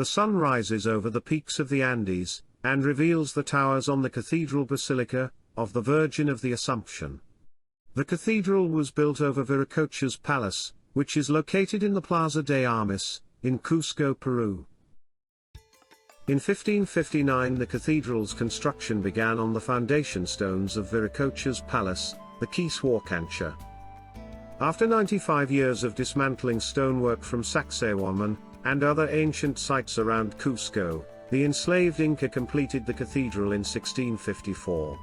The sun rises over the peaks of the Andes, and reveals the towers on the Cathedral Basilica of the Virgin of the Assumption. The cathedral was built over Viracocha's palace, which is located in the Plaza de Armas, in Cusco, Peru. In 1559 the cathedral's construction began on the foundation stones of Viracocha's palace, the Cusco. After 95 years of dismantling stonework from Saqsaywaman, and other ancient sites around Cusco, the enslaved Inca completed the cathedral in 1654.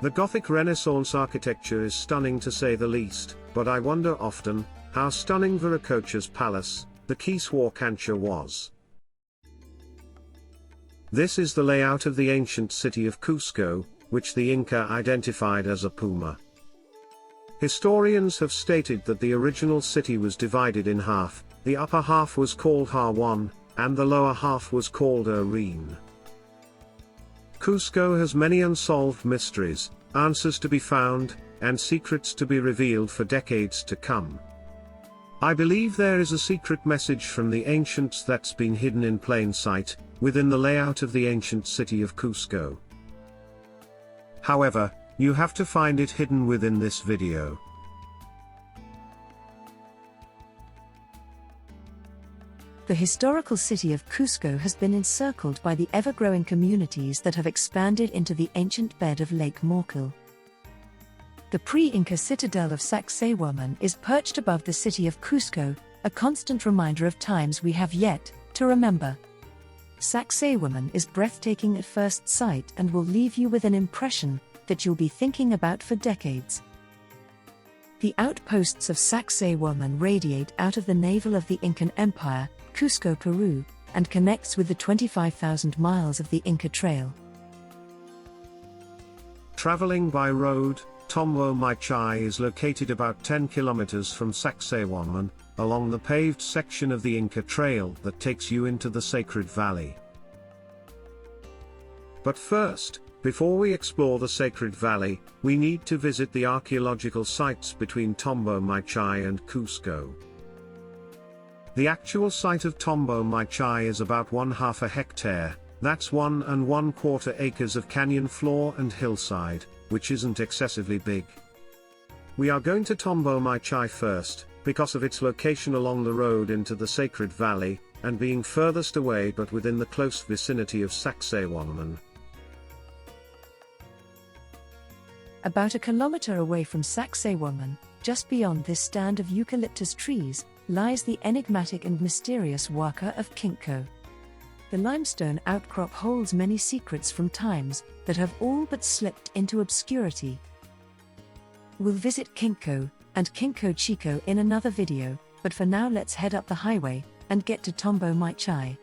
The Gothic Renaissance architecture is stunning to say the least, but I wonder often, how stunning Viracocha's palace, the Cusco, was. This is the layout of the ancient city of Cusco, which the Inca identified as a puma. Historians have stated that the original city was divided in half, the upper half was called Ha1, and the lower half was called Irene. Cusco has many unsolved mysteries, answers to be found, and secrets to be revealed for decades to come. I believe there is a secret message from the ancients that's been hidden in plain sight, within the layout of the ancient city of Cusco. However, you have to find it hidden within this video. The historical city of Cusco has been encircled by the ever-growing communities that have expanded into the ancient bed of Lake Morkel. The pre-Inca citadel of Saqsaywaman is perched above the city of Cusco, a constant reminder of times we have yet to remember. Saqsaywaman is breathtaking at first sight and will leave you with an impression that you'll be thinking about for decades. The outposts of Saqsaywaman radiate out of the navel of the Incan Empire, Cusco, Peru, and connects with the 25,000 miles of the Inca Trail. Traveling by road, Tambomachay is located about 10 kilometers from Saqsaywaman, along the paved section of the Inca Trail that takes you into the Sacred Valley. But first, before we explore the Sacred Valley, we need to visit the archaeological sites between Tambomachay and Cusco. The actual site of Tambomachay is about 1/2 hectare, that's 1 1/4 acres of canyon floor and hillside, which isn't excessively big. We are going to Tambomachay first, because of its location along the road into the Sacred Valley, and being furthest away but within the close vicinity of Saqsaywaman. About a kilometer away from Saqsaywaman, just beyond this stand of eucalyptus trees, lies the enigmatic and mysterious Waka of Kinko. The limestone outcrop holds many secrets from times that have all but slipped into obscurity. We'll visit Kinko and Kinko Chico in another video, but for now let's head up the highway and get to Tambomachay.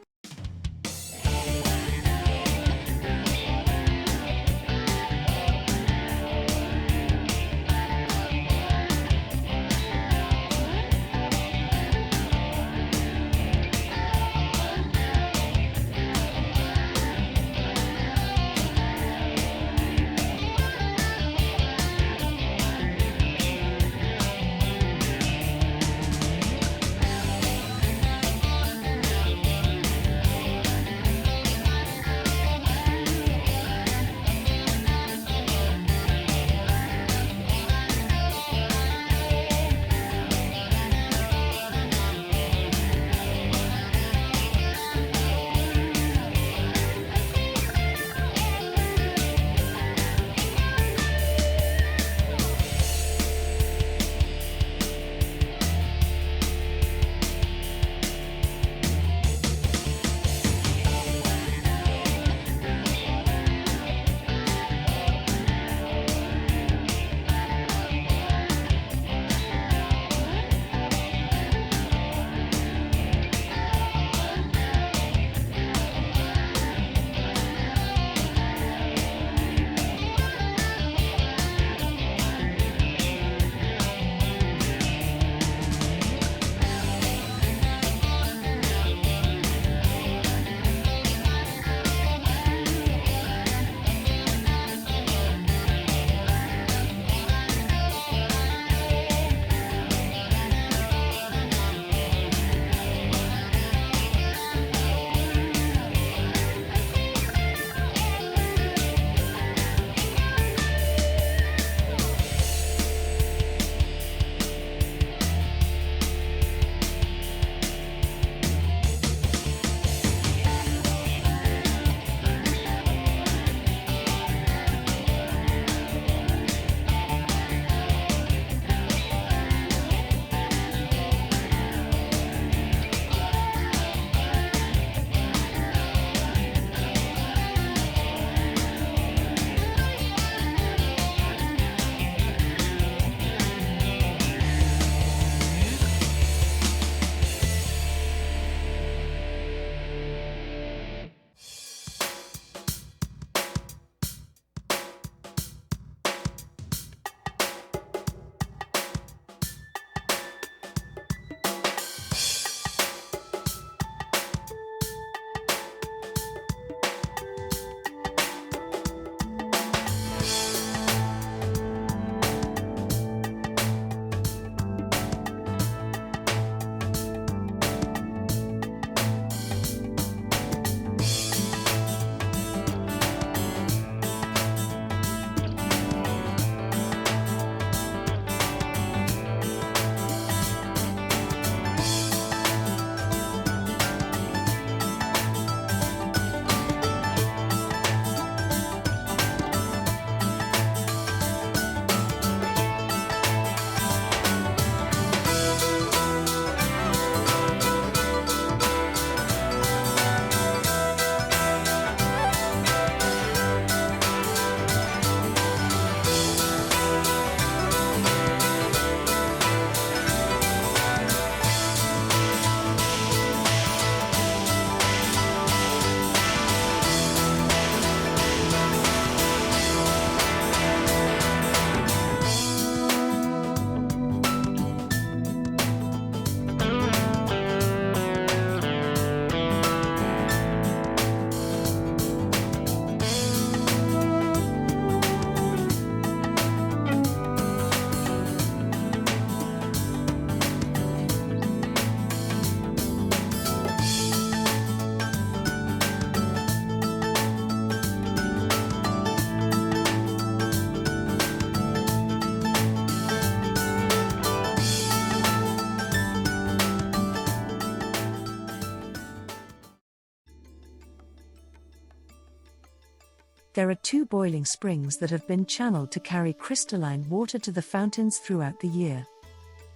there are 2 boiling springs that have been channeled to carry crystalline water to the fountains throughout the year.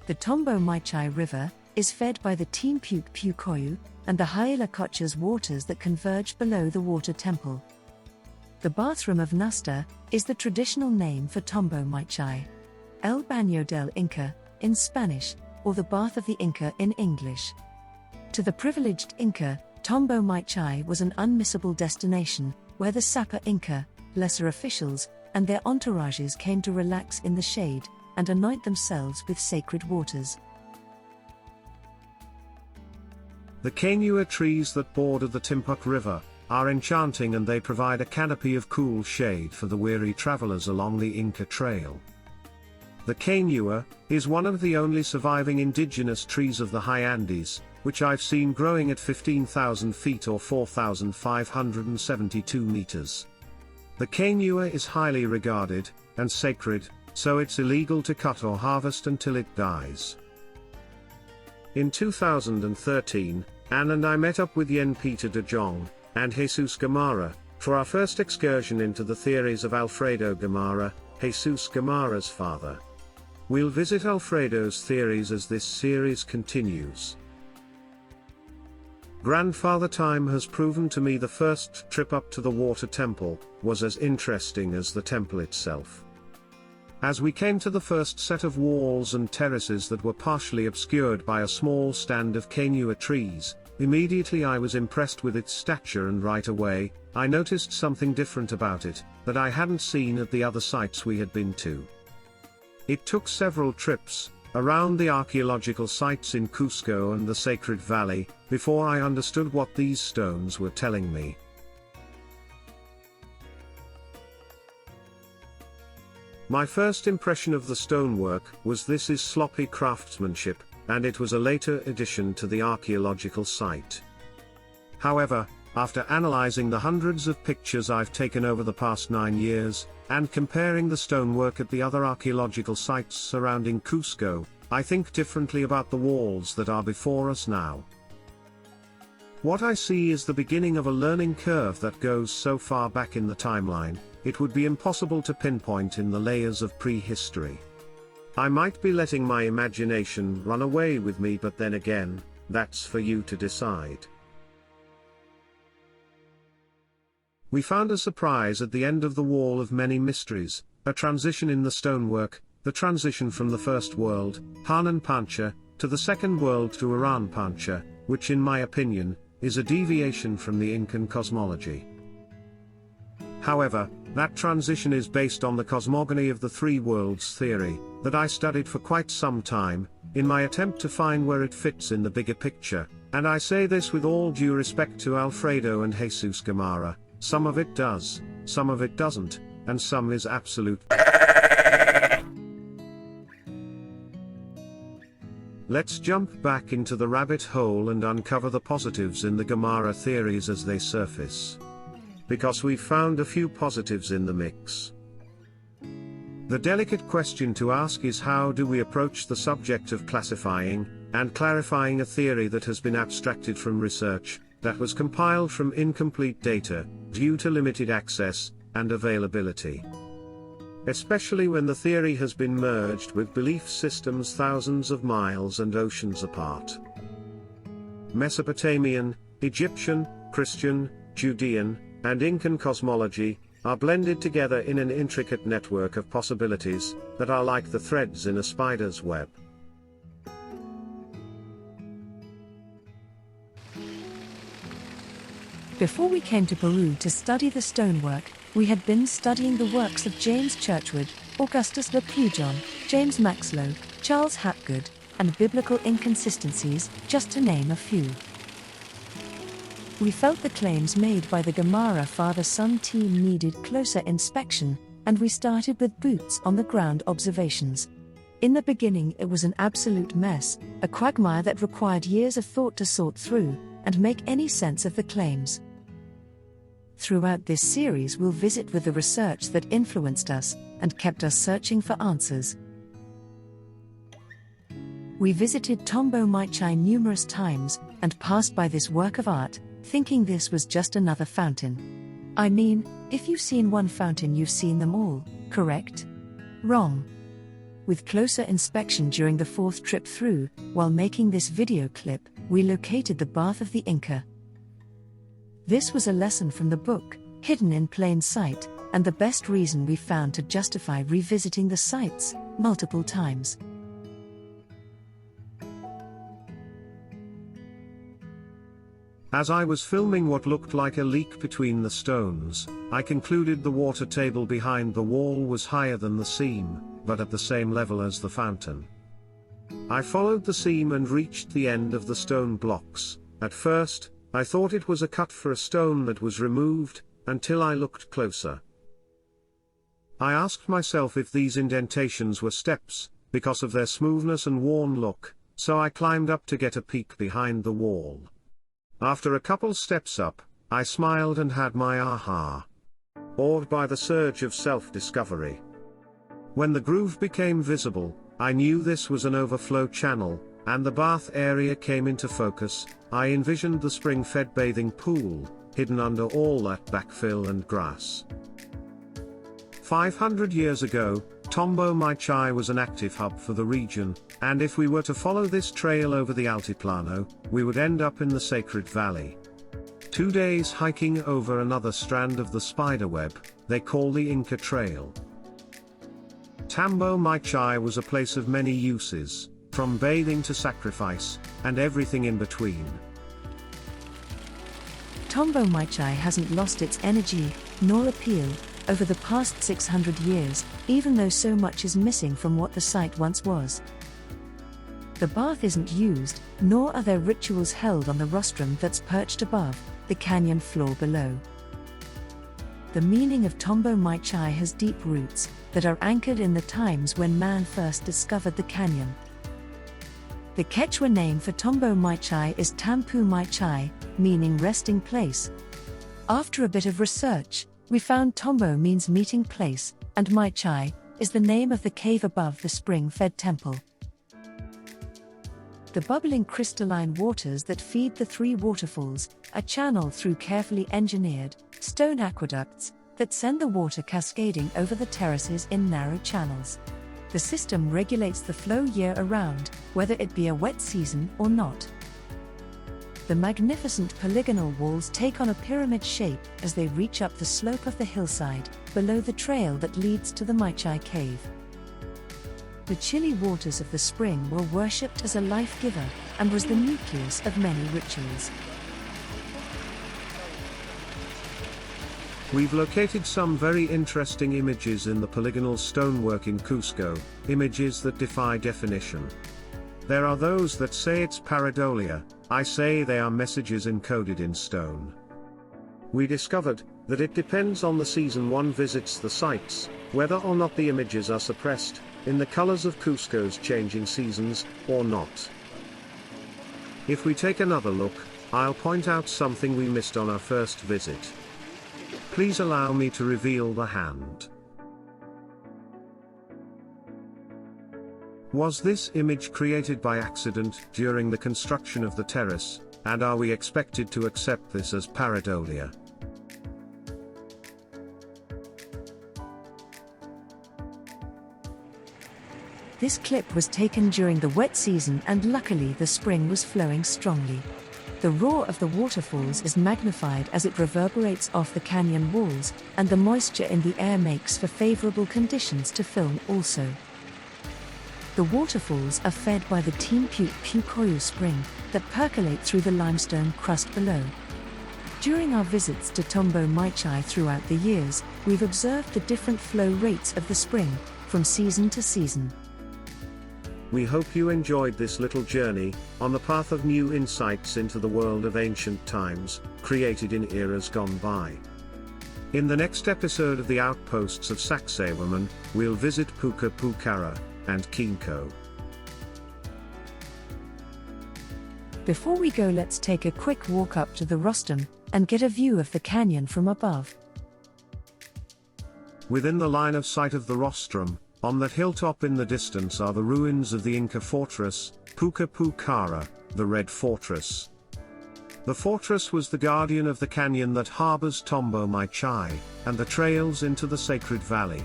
The Tambomachay River is fed by the Team Puca Pucara and the Haila Kocha's waters that converge below the water temple. The bathroom of Nusta is the traditional name for Tambomachay. El Baño del Inca, in Spanish, or the Bath of the Inca in English. To the privileged Inca, Tambomachay was an unmissable destination, where the Sapa Inca, lesser officials, and their entourages came to relax in the shade, and anoint themselves with sacred waters. The cañua trees that border the Timbuk River are enchanting, and they provide a canopy of cool shade for the weary travelers along the Inca Trail. The cañua is one of the only surviving indigenous trees of the high Andes, which I've seen growing at 15,000 feet or 4,572 meters. The cañua is highly regarded and sacred, so it's illegal to cut or harvest until it dies. In 2013, Anne and I met up with Yen Peter de Jong and Jesus Gamarra for our first excursion into the theories of Alfredo Gamarra, Jesus Gamarra's father. We'll visit Alfredo's theories as this series continues. Grandfather time has proven to me the first trip up to the water temple was as interesting as the temple itself. As we came to the first set of walls and terraces that were partially obscured by a small stand of cañua trees, immediately I was impressed with its stature, and right away, I noticed something different about it that I hadn't seen at the other sites we had been to. It took several trips around the archaeological sites in Cusco and the Sacred Valley before I understood what these stones were telling me. My first impression of the stonework was this is sloppy craftsmanship, and it was a later addition to the archaeological site. However, after analyzing the hundreds of pictures I've taken over the past 9 years, and comparing the stonework at the other archaeological sites surrounding Cusco, I think differently about the walls that are before us now. What I see is the beginning of a learning curve that goes so far back in the timeline, it would be impossible to pinpoint in the layers of prehistory. I might be letting my imagination run away with me, but then again, that's for you to decide. We found a surprise at the end of the Wall of Many Mysteries, a transition in the stonework, the transition from the first world, Hanan Pancha, to the second world to Iran Pancha, which in my opinion, is a deviation from the Incan cosmology. However, that transition is based on the cosmogony of the three worlds theory, that I studied for quite some time, in my attempt to find where it fits in the bigger picture, and I say this with all due respect to Alfredo and Jesus Gamarra. Some of it does, some of it doesn't, and some is absolute. Let's jump back into the rabbit hole and uncover the positives in the Gamarra theories as they surface. Because we've found a few positives in the mix. The delicate question to ask is, how do we approach the subject of classifying and clarifying a theory that has been abstracted from research, that was compiled from incomplete data, due to limited access and availability. Especially when the theory has been merged with belief systems thousands of miles and oceans apart. Mesopotamian, Egyptian, Christian, Judean, and Incan cosmology are blended together in an intricate network of possibilities that are like the threads in a spider's web. Before we came to Peru to study the stonework, we had been studying the works of James Churchward, Augustus Le Plujon, James Maxlow, Charles Hapgood, and biblical inconsistencies, just to name a few. We felt the claims made by the Gamarra father-son team needed closer inspection, and we started with boots-on-the-ground observations. In the beginning it was an absolute mess, a quagmire that required years of thought to sort through and make any sense of the claims. Throughout this series we'll visit with the research that influenced us and kept us searching for answers. We visited Tambomachay numerous times and passed by this work of art, thinking this was just another fountain. I mean, if you've seen one fountain, you've seen them all, correct? Wrong. With closer inspection during the fourth trip through, while making this video clip, we located the Bath of the Inca. This was a lesson from the book, hidden in plain sight, and the best reason we found to justify revisiting the sites multiple times. As I was filming what looked like a leak between the stones, I concluded the water table behind the wall was higher than the seam, but at the same level as the fountain. I followed the seam and reached the end of the stone blocks. At first, I thought it was a cut for a stone that was removed, until I looked closer. I asked myself if these indentations were steps, because of their smoothness and worn look, so I climbed up to get a peek behind the wall. After a couple steps up, I smiled and had my aha. Awed by the surge of self-discovery. When the groove became visible, I knew this was an overflow channel, and the bath area came into focus. I envisioned the spring-fed bathing pool, hidden under all that backfill and grass. 500 years ago, Tambomachay was an active hub for the region, and if we were to follow this trail over the Altiplano, we would end up in the Sacred Valley. 2 days hiking over another strand of the spiderweb, they call the Inca Trail. Tambomachay was a place of many uses, from bathing to sacrifice, and everything in between. Tambomachay hasn't lost its energy, nor appeal, over the past 600 years, even though so much is missing from what the site once was. The bath isn't used, nor are there rituals held on the rostrum that's perched above the canyon floor below. The meaning of Tambomachay has deep roots that are anchored in the times when man first discovered the canyon. The Quechua name for Tambomachay is Tambomachay, meaning resting place. After a bit of research, we found Tambo means meeting place, and Machay is the name of the cave above the spring-fed temple. The bubbling crystalline waters that feed the three waterfalls are channeled through carefully engineered stone aqueducts that send the water cascading over the terraces in narrow channels. The system regulates the flow year-around, whether it be a wet season or not. The magnificent polygonal walls take on a pyramid shape as they reach up the slope of the hillside, below the trail that leads to the Machay cave. The chilly waters of the spring were worshipped as a life-giver, and was the nucleus of many rituals. We've located some very interesting images in the polygonal stonework in Cusco, images that defy definition. There are those that say it's pareidolia, I say they are messages encoded in stone. We discovered that it depends on the season one visits the sites, whether or not the images are suppressed, in the colors of Cusco's changing seasons, or not. If we take another look, I'll point out something we missed on our first visit. Please allow me to reveal the hand. Was this image created by accident during the construction of the terrace, and are we expected to accept this as pareidolia? This clip was taken during the wet season, and luckily the spring was flowing strongly. The roar of the waterfalls is magnified as it reverberates off the canyon walls, and the moisture in the air makes for favorable conditions to film also. The waterfalls are fed by the Puca spring that percolate through the limestone crust below. During our visits to Tambomachay throughout the years, we've observed the different flow rates of the spring, from season to season. We hope you enjoyed this little journey on the path of new insights into the world of ancient times, created in eras gone by. In the next episode of the Outposts of Saqsaywaman, we'll visit Puca Pucara and Kinko. Before we go, let's take a quick walk up to the rostrum and get a view of the canyon from above. Within the line of sight of the rostrum, on that hilltop in the distance, are the ruins of the Inca fortress, Puca Pucara, the Red Fortress. The fortress was the guardian of the canyon that harbors Tambomachay, and the trails into the sacred valley.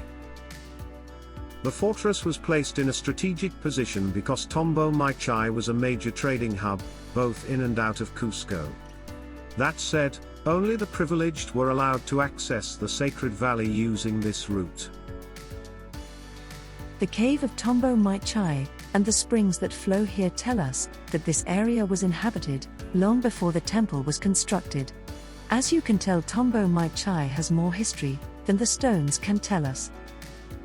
The fortress was placed in a strategic position because Tambomachay was a major trading hub, both in and out of Cusco. That said, only the privileged were allowed to access the sacred valley using this route. The cave of Tambomachay and the springs that flow here tell us that this area was inhabited long before the temple was constructed. As you can tell, Tambomachay has more history than the stones can tell us.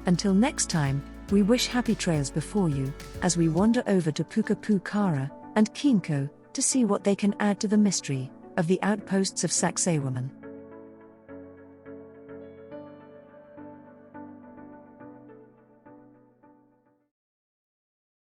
Until next time, we wish happy trails before you, as we wander over to Puca Pucara and Kinko to see what they can add to the mystery of the outposts of Saqsaywaman.